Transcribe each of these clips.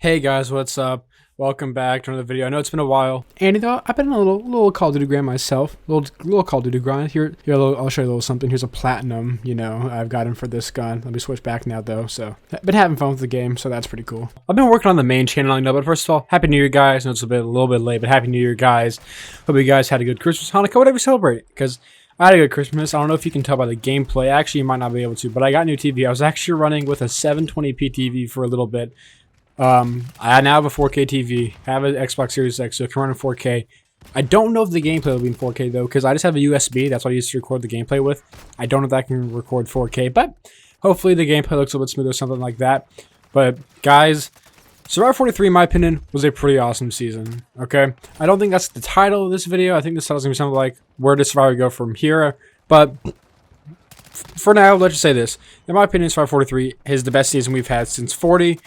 Hey guys, what's up? Welcome back to another video. I know it's been a while, and I've been in a little Call of Duty grind myself. Little Call of Duty grind. Here, I'll show you a little something. Here's a platinum. I've gotten for this gun. Let me switch back now though. So, I've been having fun with the game, so that's pretty cool. I've been working on the main channel now, but first of all, Happy New Year, guys. I know it's a little bit late, but Happy New Year, guys. Hope you guys had a good Christmas, Hanukkah, whatever you celebrate. Because I had a good Christmas. I don't know if you can tell by the gameplay. Actually, you might not be able to, but I got new TV. I was actually running with a 720p TV for a little bit. I now have a 4K TV. I have an Xbox Series X, so it can run in 4K. I don't know if the gameplay will be in 4K though, because I just have a USB. That's what I used to record the gameplay with. I don't know if that can record 4K, but hopefully the gameplay looks a little bit smoother or something like that. But guys, Survivor 43, in my opinion, was a pretty awesome season. Okay, I don't think that's the title of this video. I think this title's gonna be something like "Where does Survivor go from here?" But for now, let's just say this: in my opinion, Survivor 43 is the best season we've had since 40.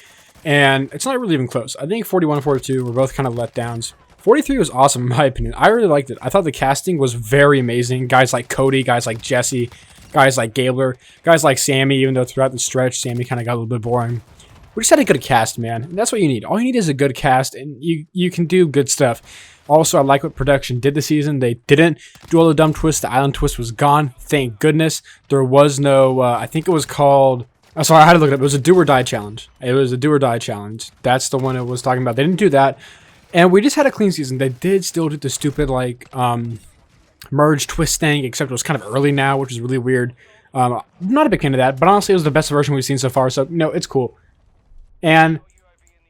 And it's not really even close. I think 41 and 42 were both kind of letdowns. 43 was awesome in my opinion. I really liked it. I thought the casting was very amazing. Guys like Cody, guys like Jesse, guys like Gabler, guys like Sammy, even though throughout the stretch, Sammy kind of got a little bit boring. We just had a good cast, man. And that's what you need. All you need is a good cast, and you can do good stuff. Also, I like what production did this season. They didn't do all the dumb twists. The island twist was gone. Thank goodness. There was no, I think it was called... Oh, sorry, I had to look it up. It was a do or die challenge. It was a do or die challenge. That's the one it was talking about. They didn't do that. And we just had a clean season. They did still do the stupid, like, merge twist thing, except it was kind of early now, which is really weird. I'm not a big fan of that, but honestly, it was the best version we've seen so far, so, it's cool. And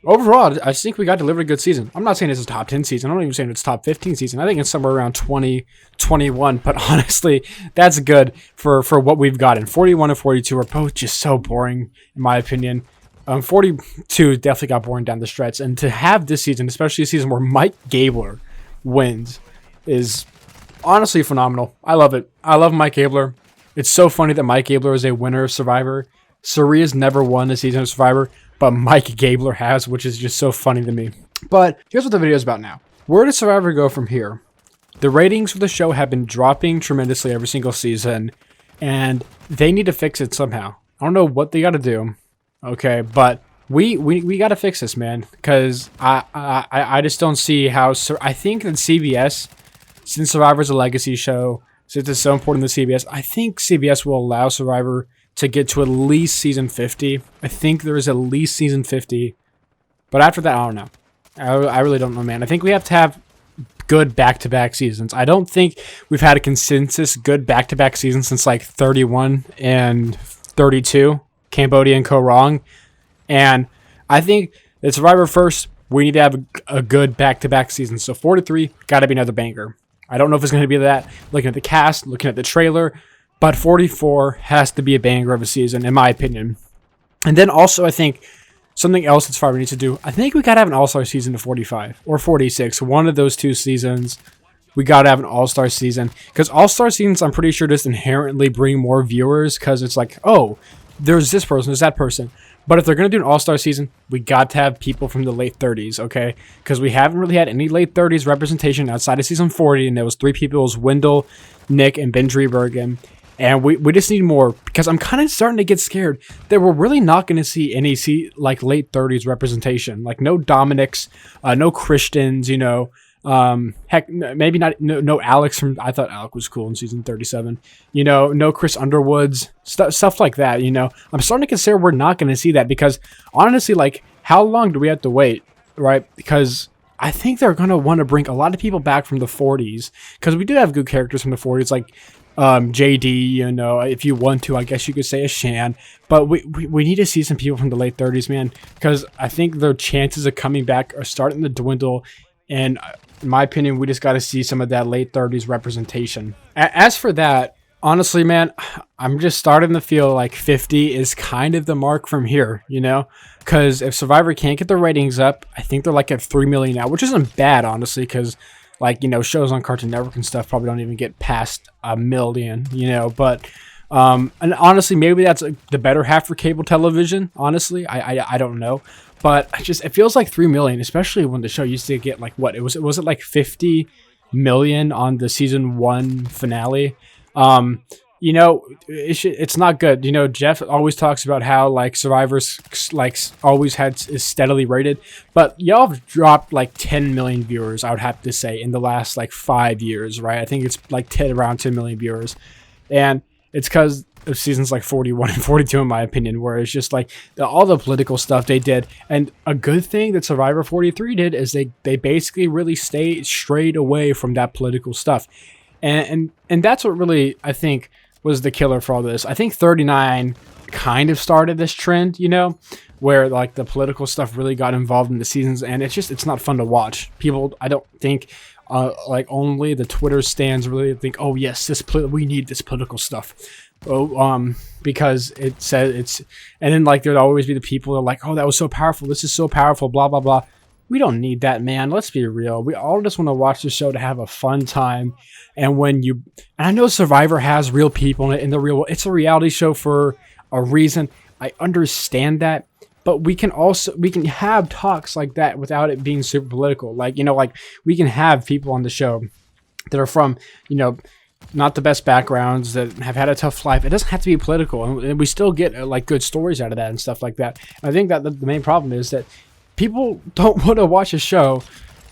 overall, I just think we got delivered a good season. I'm not saying it's a top 10 season. I'm not even saying it's top 15 season. I think it's somewhere around 20, 21. But honestly, that's good for what we've gotten. 41 and 42 are both just so boring, in my opinion. 42 definitely got boring down the stretch. And to have this season, especially a season where Mike Gabler wins, is honestly phenomenal. I love it. I love Mike Gabler. It's so funny that Mike Gabler is a winner of Survivor. Saria's never won a season of Survivor, but Mike Gabler has, which is just so funny to me. But here's what the video is about now. Where does Survivor go from here? The ratings for the show have been dropping tremendously every single season, and they need to fix it somehow. I don't know what they got to do, okay, but we got to fix this, man, because I just don't see how. I think that CBS, since Survivor's a legacy show, since it's so important to CBS, I think CBS will allow Survivor to get to at least season 50. I think there is at least season 50. But after that, I don't know. I really don't know, man. I think we have to have good back-to-back seasons. I don't think we've had a consensus good back-to-back season since like 31 and 32. Cambodia and Koh Rong. And I think that Survivor first, we need to have a good back-to-back season. So 43, got to be another banger. I don't know if it's going to be that. Looking at the cast, looking at the trailer, but 44 has to be a banger of a season, in my opinion. And then also, I think something else that Survivor needs to do, I think we got to have an all-star season to 45 or 46. One of those two seasons, we got to have an all-star season. Because all-star seasons, I'm pretty sure, just inherently bring more viewers. Because it's like, oh, there's this person, there's that person. But if they're going to do an all-star season, we got to have people from the late 30s, okay? Because we haven't really had any late 30s representation outside of season 40. And there was 3 people. It was Wendell, Nick, and Ben Driebergen. And we just need more, because I'm kind of starting to get scared that we're really not going to see any like late 30s representation. Like no Dominics, no Christians, heck, maybe not, no Alex from, I thought Alec was cool in season 37, no Chris Underwoods, stuff like that, I'm starting to consider we're not going to see that, because honestly, like, how long do we have to wait, right? Because I think they're going to want to bring a lot of people back from the 40s, because we do have good characters from the 40s, like JD, if you want to, I guess you could say a Shan, but we need to see some people from the late 30s, man, because I think their chances of coming back are starting to dwindle, and in my opinion, we just got to see some of that late 30s representation. As for that, honestly, man, I'm just starting to feel like 50 is kind of the mark from here, because if Survivor can't get the ratings up, I think they're like at 3 million now, which isn't bad, honestly, because like, shows on Cartoon Network and stuff probably don't even get past 1 million, but, and honestly, maybe that's the better half for cable television, honestly, I don't know, but it feels like 3 million, especially when the show used to get like, what, was it like 50 million on the season 1 finale, you know, it's not good. You know, Jeff always talks about how like Survivor's like always is steadily rated, but y'all have dropped like 10 million viewers, I would have to say, in the last like 5 years, right? I think it's like around 10 million viewers, and it's because of seasons like 41 and 42, in my opinion, where it's just like all the political stuff they did. And a good thing that Survivor 43 did is they basically really strayed away from that political stuff, and that's what really, I think, was the killer for all this. I think 39 kind of started this trend, you know, where like the political stuff really got involved in the seasons, and it's not fun to watch. People, I don't think like only the Twitter stands really think, oh yes, we need this political stuff. Because it says it's, and then like there'd always be the people that are like, oh, that was so powerful, this is so powerful, blah blah blah. We don't need that, man. Let's be real. We all just want to watch the show to have a fun time. And and I know Survivor has real people in the real world. It's a reality show for a reason. I understand that. But we can have talks like that without it being super political. Like, you know, like we can have people on the show that are from, you know, not the best backgrounds, that have had a tough life. It doesn't have to be political. And we still get like good stories out of that and stuff like that. And I think that the main problem is that people don't want to watch a show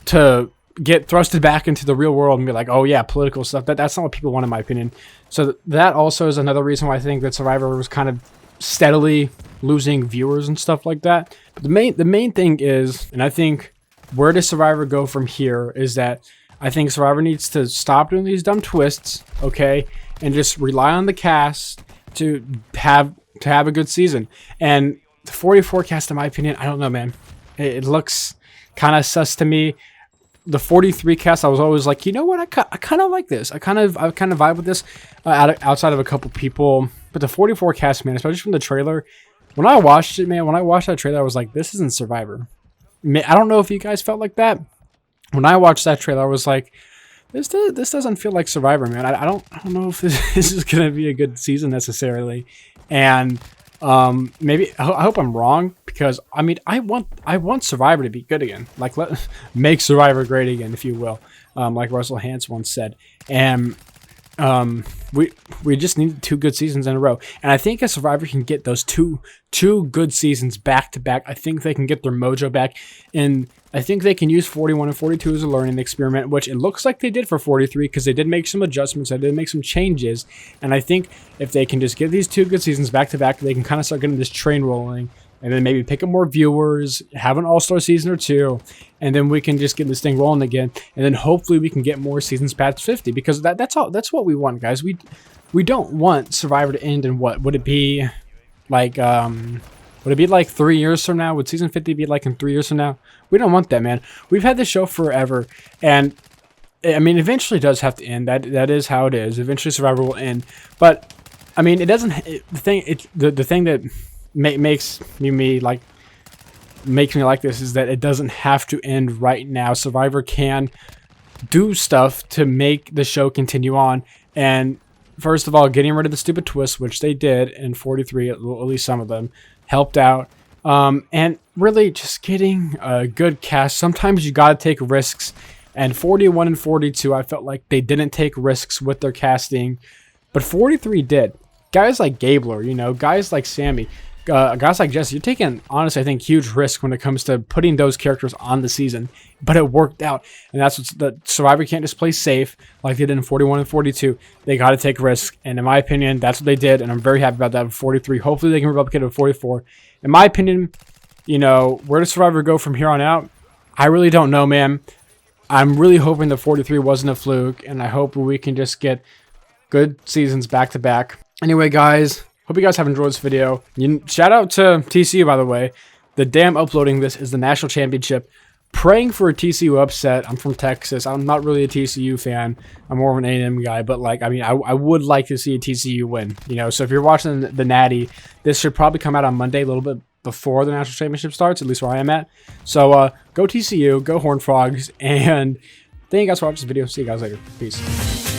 to get thrusted back into the real world and be like, oh yeah, political stuff. That's not what people want, in my opinion. So that also is another reason why I think that Survivor was kind of steadily losing viewers and stuff like that. But the main thing is, and I think where does Survivor go from here, is that I think Survivor needs to stop doing these dumb twists, okay, and just rely on the cast to have a good season. And the 44 cast, in my opinion, I don't know, man. It looks kind of sus to me. The 43 cast, I was always like, you know what, I kind of like this. I kind of vibe with this outside of a couple people. But the 44 cast, man, especially from the trailer, when I watched it, man, when I watched that trailer, I was like, this isn't Survivor. I don't know if you guys felt like that. When I watched that trailer, I was like, this doesn't feel like Survivor, man. I don't know if this is gonna be a good season necessarily. And maybe I hope I'm wrong, because I mean I want Survivor to be good again. Like, make Survivor great again, if you will. Like Russell Hantz once said. And we just need 2 good seasons in a row, and I think if Survivor can get those two good seasons back to back, I think they can get their mojo back, and I think they can use 41 and 42 as a learning experiment, which it looks like they did for 43, because they did make some adjustments, they did make some changes, and I think if they can just get these 2 good seasons back to back, they can kind of start getting this train rolling, and then maybe pick up more viewers, have an all-star season or 2, and then we can just get this thing rolling again, and then hopefully we can get more seasons past 50, because that's what we want, guys. We don't want Survivor to end in, what would it be, like would it be like 3 years from now? Would season 50 be like in 3 years from now? We don't want that, man. We've had this show forever, and I mean, eventually it does have to end. That is how it is. Eventually Survivor will end, but I mean, it doesn't. The thing that makes me like this is that it doesn't have to end right now. Survivor can do stuff to make the show continue on, and first of all, getting rid of the stupid twists, which they did in 43, at least some of them helped out, and really just getting a good cast. Sometimes you gotta take risks, and 41 and 42, I felt like they didn't take risks with their casting, but 43 did. Guys like Gabler, you know, guys like Sammy, guys like Jesse, you're taking, honestly, I think, huge risk when it comes to putting those characters on the season, but it worked out, and that's what the Survivor can't just play safe like they did in 41 and 42. They got to take risks, and in my opinion, that's what they did, and I'm very happy about that with 43. Hopefully they can replicate it with 44. In my opinion, you know, where does Survivor go from here on out? I really don't know, man. I'm really hoping that 43 wasn't a fluke, and I hope we can just get good seasons back to back. Anyway, guys, hope you guys have enjoyed this video. Shout out to TCU, by the way. The day I'm uploading this is the national championship. Praying for a TCU upset. I'm from Texas. I'm not really a TCU fan. I'm more of an A&M guy. But, like, I mean, I would like to see a TCU win. You know, so if you're watching the Natty, this should probably come out on Monday, a little bit before the national championship starts, at least where I am at. So, go TCU, go Horned Frogs, and thank you guys for watching this video. See you guys later. Peace.